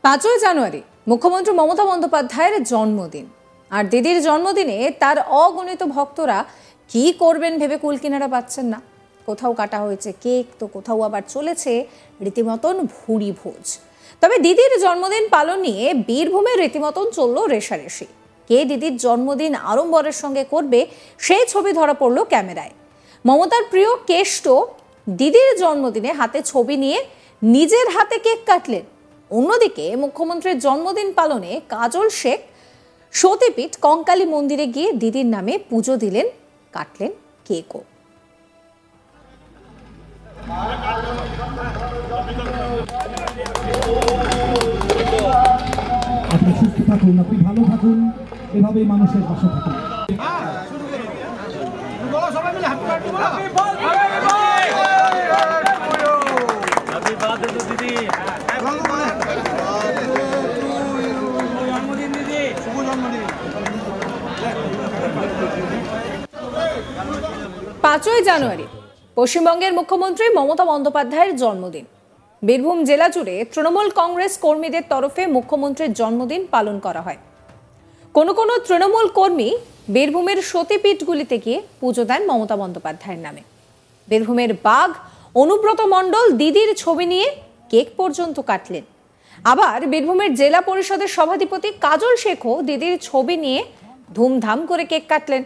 5ই জানুয়ারি মুখ্যমন্ত্রী মমতা বন্দ্যোপাধ্যায়ের জন্মদিন। আর দিদির জন্মদিনে তার অগণিত ভক্তরা কি করবেন ভেবে কুলকিনারা পাচ্ছেন না। কোথাও কাটা হয়েছে কেক, তো কোথাও আবার চলেছে রীতিমতন ভুরি ভোজ। তবে দিদির জন্মদিন পালন নিয়ে বীরভূমে রীতিমতন চলল রেশারেশি। কে দিদির জন্মদিন আড়ম্বরের সঙ্গে করবে সেই ছবি ধরা পড়ল ক্যামেরায়। মমতার প্রিয় কেষ্ট দিদির জন্মদিনে হাতে ছবি নিয়ে নিজের হাতে কেক কাটলেন। অন্যদিকে মুখ্যমন্ত্রীর জন্মদিন পালনে কাজল শেখ সতীপীঠ কঙ্কালী মন্দিরে গিয়ে দিদির নামে পুজো দিলেন, কাটলেন কেকও। আপনি সুস্থ থাকুন, আপনি ভালো থাকুন, এভাবেই মানুষের পাশে থাকুন। পাঁচই জানুয়ারি পশ্চিমবঙ্গের মুখ্যমন্ত্রী মমতা বন্দ্যোপাধ্যায়ের জন্মদিন। বীরভূম জেলা জুড়ে তৃণমূল কংগ্রেস কর্মীদের তরফে মুখ্যমন্ত্রীর জন্মদিন পালন করা হয়। কোনো কোনো তৃণমূল কর্মী বীরভূমের সতীপীঠগুলিতে গিয়ে পুজো দেন মমতা বন্দ্যোপাধ্যায়ের নামে। বীরভূমের বাঘ অনুব্রত মণ্ডল দিদির ছবি নিয়ে কেক পর্যন্ত কাটলেন। আবার বীরভূমের জেলা পরিষদের সভাধিপতি কাজল শেখও দিদির ছবি নিয়ে ধুমধাম করে কেক কাটলেন।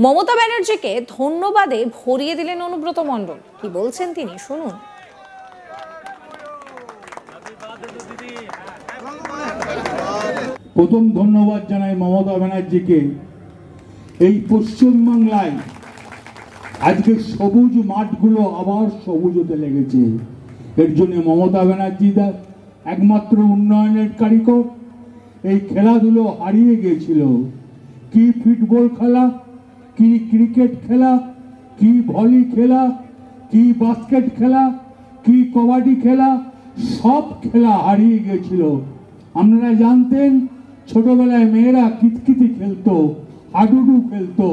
মমতা ব্যানার্জিকে ধন্যবাদে ভরিয়ে দিলেন অনুব্রত মণ্ডল। কি বলছেন তিনি, শুনুন। প্রথম ধন্যবাদ জানাই মমতা ব্যানার্জিকে। এই পশ্চিমবাংলায় আজকে সবুজ মাঠগুলো আবার সবুজ হতে লেগেছে। এর জন্য মমতা ব্যানার্জি একমাত্র উন্নয়নের কারিগর। এই খেলাধুলো হারিয়ে গিয়েছিল। কি ফুটবল খেলা, কি ক্রিকেট খেলা, কি ভলি খেলা, কি বাস্কেট খেলা, কি কবাডি খেলা, সব খেলা হারিয়ে গিয়েছিল। আপনারা জানতেন ছোটবেলায় মেয়েরা কিতকিতি খেলতো, হাডুডু খেলতো,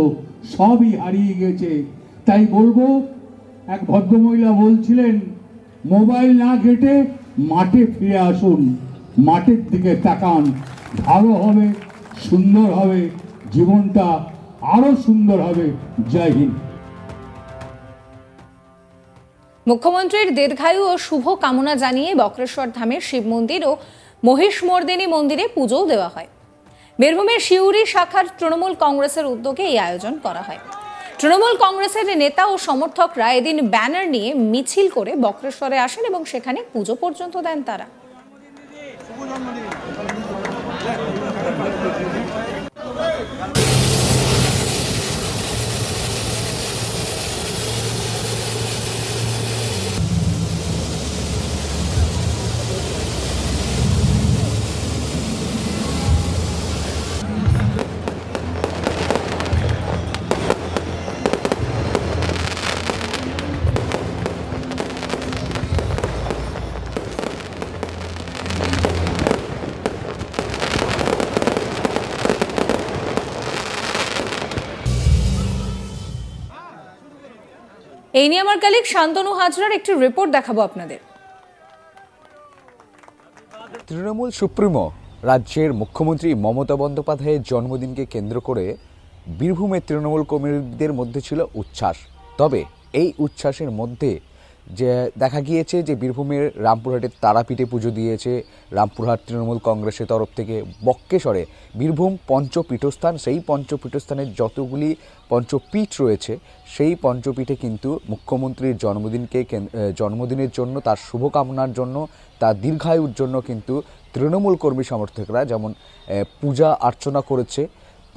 সবই হারিয়ে গেছে। তাই বলবো, এক ভদ্রমহিলা বলছিলেন মোবাইল না ঘেটে মাঠে ফিরে আসুন, মাঠের দিকে তাকান, ভালো হবে, সুন্দর হবে, জীবনটা আরো সুন্দর হবে। জয় হিন্দ। মুখ্যমন্ত্রীর দীর্ঘায়ু ও শুভ কামনা জানিয়ে বক্রেশ্বর ধামের শিব মন্দির ও মহিষমর্দিনী মন্দিরে পুজোও দেওয়া হয়। বীরভূমের শিউরি শাখার তৃণমূল কংগ্রেসের উদ্যোগে এই আয়োজন করা হয়। তৃণমূল কংগ্রেসের নেতা ও সমর্থকরা এদিন ব্যানার নিয়ে মিছিল করে বক্রেশ্বরে আসেন এবং সেখানে পুজো পর্যন্ত দেন তারা। এই নিয়ে আমার কলিগ শান্তনু হাজরার একটি রিপোর্ট দেখাবো আপনাদের। তৃণমূল সুপ্রিমো রাজ্যের মুখ্যমন্ত্রী মমতা বন্দ্যোপাধ্যায়ের জন্মদিনকে কেন্দ্র করে বীরভূমের তৃণমূল কর্মীদের মধ্যে ছিল উচ্ছ্বাস। তবে এই উচ্ছ্বাসের মধ্যে যে দেখা গিয়েছে যে বীরভূমের রামপুরহাটের তারাপীঠে পুজো দিয়েছে রামপুরহাট তৃণমূল কংগ্রেসের তরফ থেকে। বক্রেশ্বরে বীরভূম পঞ্চপীঠস্থান, সেই পঞ্চপীঠস্থানের যতগুলি পঞ্চপীঠ রয়েছে সেই পঞ্চপীঠে কিন্তু মুখ্যমন্ত্রীর জন্মদিনের জন্য, তার শুভকামনার জন্য, তার দীর্ঘায়ুর জন্য কিন্তু তৃণমূল কর্মী সমর্থকরা যেমন পূজা অর্চনা করেছে।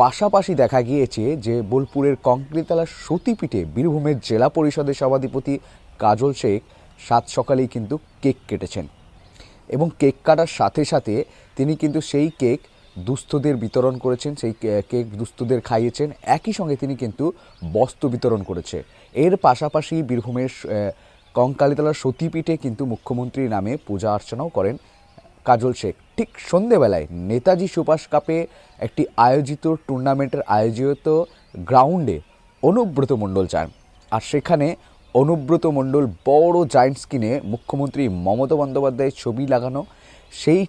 পাশাপাশি দেখা গিয়েছে যে বোলপুরের কঙ্করিতলা সতীপীঠে বীরভূমের জেলা পরিষদের সভাধিপতি কাজল শেখ সাত সকালেই কিন্তু কেক কেটেছেন এবং কেক কাটার সাথে সাথে তিনি কিন্তু সেই কেক দুস্থদের বিতরণ করেছেন, সেই কেক দুস্থদের খাইয়েছেন। একই সঙ্গে তিনি কিন্তু বস্ত্র বিতরণ করেছে। এর পাশাপাশি বীরভূমের কঙ্কালীতলার সতীপীঠে কিন্তু মুখ্যমন্ত্রীর নামে পূজা অর্চনাও করেন কাজল শেখ। ঠিক সন্ধেবেলায় নেতাজি সুভাষ কাপে একটি আয়োজিত টুর্নামেন্টের আয়োজিত গ্রাউন্ডে অনুব্রত মণ্ডল যান, আর সেখানে অনুব্রত মণ্ডল বড় জায়ান্ট স্ক্রিনে মুখ্যমন্ত্রী মমতা বন্দ্যোপাধ্যায়ের ছবি লাগানো সেই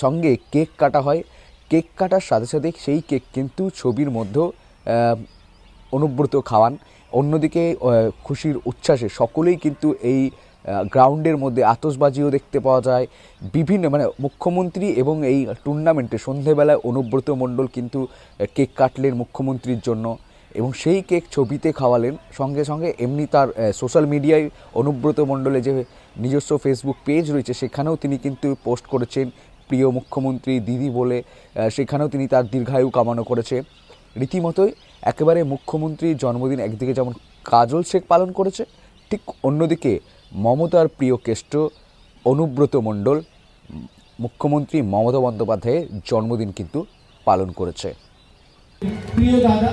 সঙ্গে কেক কাটা হয়। কেক কাটার সাথে সাথে সেই কেক কিন্তু ছবির মধ্যেও অনুব্রত খাওয়ান। অন্যদিকে খুশির উচ্ছ্বাসে সকলেই কিন্তু এই গ্রাউন্ডের মধ্যে আতশবাজিও দেখতে পাওয়া যায়। বিভিন্ন মুখ্যমন্ত্রী এবং এই টুর্নামেন্টে সন্ধেবেলায় অনুব্রত মণ্ডল কিন্তু কেক কাটলেন মুখ্যমন্ত্রীর জন্য এবং সেই কেক ছবিতে খাওয়ালেন। সঙ্গে সঙ্গে এমনি তার সোশ্যাল মিডিয়ায় অনুব্রত মণ্ডলের যে নিজস্ব ফেসবুক পেজ রয়েছে সেখানেও তিনি কিন্তু পোস্ট করেছেন প্রিয় মুখ্যমন্ত্রী দিদি বলে, সেখানেও তিনি তার দীর্ঘায়ু কামনা করেছে। রীতিমতোই একেবারে মুখ্যমন্ত্রীর জন্মদিন একদিকে যেমন কাজল শেখ পালন করেছে, ঠিক অন্যদিকে মমতার প্রিয় কেষ্ট অনুব্রত মণ্ডল মুখ্যমন্ত্রী মমতা বন্দ্যোপাধ্যায়ের জন্মদিন কিন্তু পালন করেছে। প্রিয় দাদা,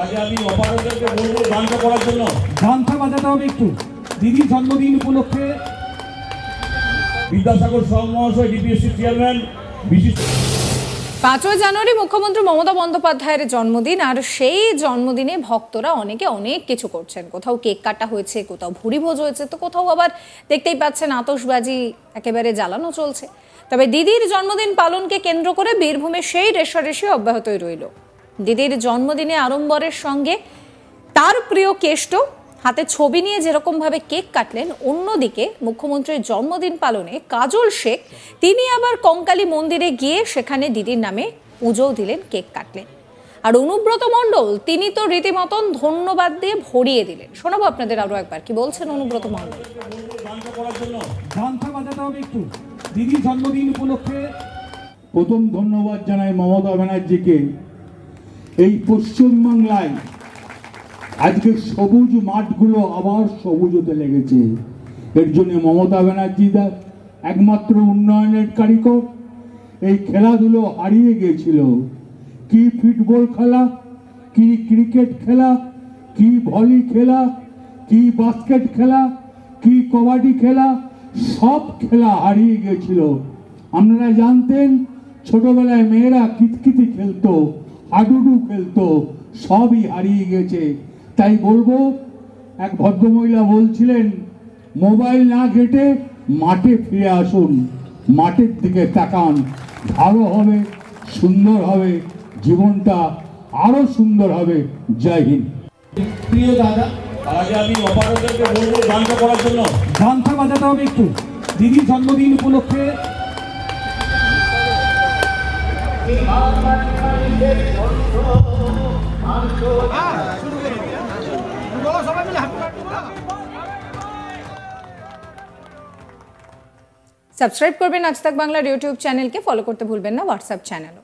আগে আমি অপারেটরকে বলবো গানটা করার জন্য। গানটা বাজাতে হবে একটু। দিদির জন্মদিন উপলক্ষে বিদ্যাসাগর মহাশয় ডিপিএসসি চেয়ারম্যান বিশিষ্ট 5ই জানুয়ারি মুখ্যমন্ত্রী মমতা বন্দ্যোপাধ্যায়ের জন্মদিন, আর সেই জন্মদিনে ভক্তরা অনেকে অনেক কিছু করছেন। কোথাও কেক কাটা হয়েছে, কোথাও ভুরিভোজ হয়েছে, তো কোথাও আবার দেখতেই পাচ্ছেন আতশবাজি একেবারে জ্বালানো চলছে। তবে দিদির জন্মদিন পালনকে কেন্দ্র করে বীরভূমে সেই রেষারেষি অব্যাহতই রইল। দিদির জন্মদিনে আড়ম্বরের সঙ্গে তার প্রিয় কেষ্ট হাতে ছবি নিয়ে যেরকমভাবে কেক কাটলেন, অন্যদিকে মুখ্যমন্ত্রীর জন্মদিন পালনে কাজল শেখ তিনি আবার কঙ্কালী মন্দিরে গিয়ে সেখানে দিদির নামে পুজোও দিলেন, কেক কাটলেন। আর অনুব্রত মণ্ডল তিনি তো রীতিমতন ধন্যবাদ দিয়ে ভরিয়ে দিলেন। শোনাবো আপনাদের আরো একবার কি বলছেন অনুব্রত মণ্ডল। গানটা বাজাতে হবে একটু। দিদির জন্মদিন উপলক্ষে প্রথম ধন্যবাদ জানাই মমতা ব্যানার্জিকে। এই পশ্চিমবাংলায় আজকে সবুজ মাঠগুলো আবার সবুজ হতে লেগেছে। এর জন্য মমতা ব্যানার্জি একমাত্র উন্নয়নের কারিগর। এই খেলাধুলো হারিয়ে গিয়েছিল। কি ফুটবল খেলা, কি ক্রিকেট খেলা, কি ভলি খেলা, কি বাস্কেট খেলা, কি কবাডি খেলা, সব খেলা হারিয়ে গিয়েছিল। আপনারা জানতেন ছোটবেলায় মেয়েরা কিতকিতি খেলতো, হাডুডু খেলতো, সবই হারিয়ে গেছে। তাই বলবো, এক ভদ্রমহিলা বলছিলেন মোবাইল না ঘেটে মাঠে ফিরে আসুন, মাঠের দিকে তাকান, ভালো হবে, সুন্দর হবে, জীবনটা আরো সুন্দর হবে। জয় হিন্দ। প্রিয় দাদা, আগে আমি অপারেটরকে বলবো গানটা করার জন্য। গানটা বাজাতে হবে একটু। দিদির জন্মদিন উপলক্ষে সাবস্ক্রাইব করবেন আজ তাক বাংলার ইউটিউব চ্যানেলকে, ফলো করতে ভুলবেন না হোয়াটসঅ্যাপ চ্যানেলও।